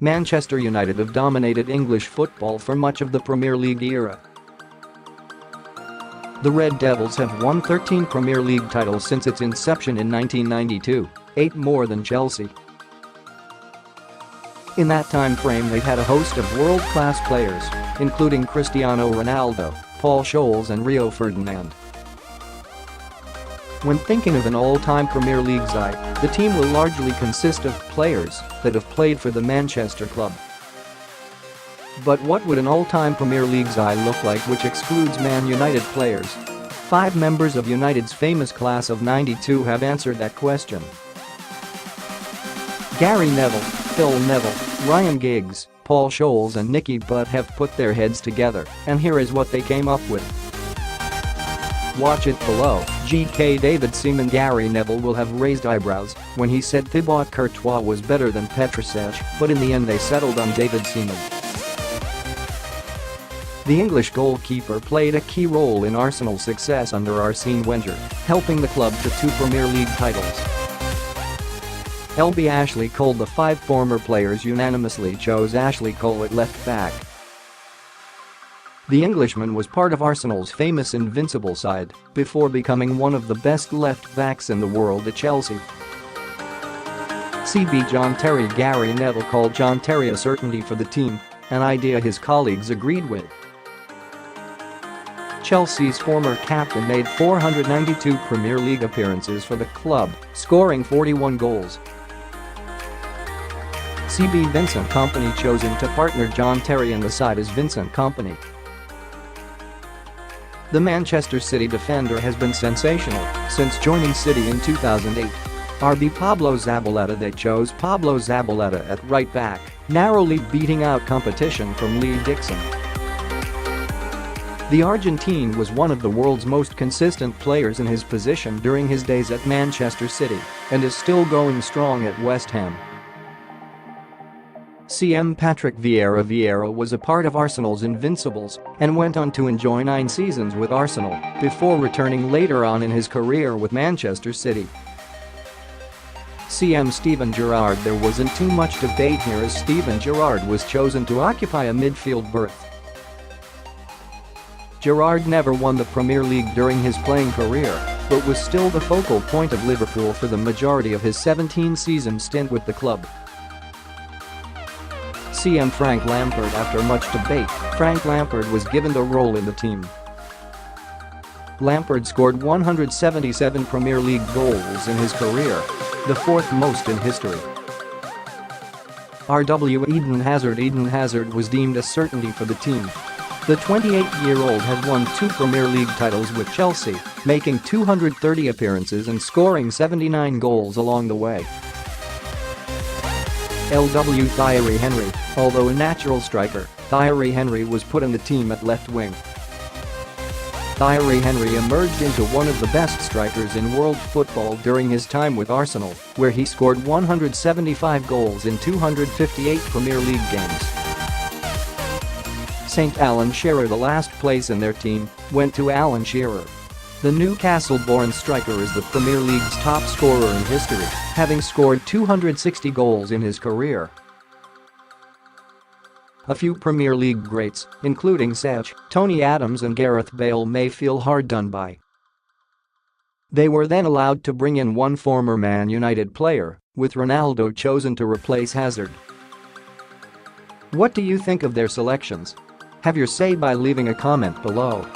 Manchester United have dominated English football for much of the Premier League era. The Red Devils have won 13 Premier League titles since its inception in 1992, 8 more than Chelsea. In that time frame they've had a host of world-class players, including Cristiano Ronaldo, Paul Scholes and Rio Ferdinand. When thinking of an all-time Premier League side, the team will largely consist of players that have played for the Manchester club. But what would an all-time Premier League side look like which excludes Man United players? 5 members of United's famous class of '92 have answered that question. Gary Neville, Phil Neville, Ryan Giggs, Paul Scholes and Nicky Butt have put their heads together, and here is what they came up with. Watch it below. GK David Seaman Gary Neville will have raised eyebrows when he said Thibaut Courtois was better than Petr Cech, but in the end they settled on David Seaman. The English goalkeeper played a key role in Arsenal's success under Arsene Wenger, helping the club to 2 Premier League titles. LB Ashley Cole. The 5 former players unanimously chose Ashley Cole at left back. The Englishman was part of Arsenal's famous invincible side before becoming one of the best left backs in the world at Chelsea. CB John Terry Gary Neville called John Terry a certainty for the team, an idea his colleagues agreed with. Chelsea's former captain made 492 Premier League appearances for the club, scoring 41 goals. CB Vincent Kompany Chosen to partner John Terry in the side as Vincent Kompany. The Manchester City defender has been sensational since joining City in 2008. RB Pablo Zabaleta They chose Pablo Zabaleta at right back, narrowly beating out competition from Lee Dixon. The Argentine was one of the world's most consistent players in his position during his days at Manchester City and is still going strong at West Ham. CM Patrick Vieira Vieira was a part of Arsenal's Invincibles and went on to enjoy 9 seasons with Arsenal before returning later on in his career with Manchester City. CM Steven Gerrard. There wasn't too much debate here as Steven Gerrard was chosen to occupy a midfield berth. Gerrard never won the Premier League during his playing career, but was still the focal point of Liverpool for the majority of his 17-season stint with the club. CM Frank Lampard. After much debate, Frank Lampard was given the role in the team. Lampard scored 177 Premier League goals in his career, the 4th most in history. RW Eden Hazard was deemed a certainty for the team. The 28-year-old has won 2 Premier League titles with Chelsea, making 230 appearances and scoring 79 goals along the way. LW Thierry Henry. Although a natural striker, Thierry Henry was put in the team at left wing. Thierry Henry emerged into one of the best strikers in world football during his time with Arsenal, where he scored 175 goals in 258 Premier League games. St. Alan Shearer. The last place in their team went to Alan Shearer. The Newcastle-born striker is the Premier League's top scorer in history, having scored 260 goals in his career. A few Premier League greats, including Cech, Tony Adams and Gareth Bale, may feel hard done by. They were then allowed to bring in one former Man United player, with Ronaldo chosen to replace Hazard. What do you think of their selections? Have your say by leaving a comment below.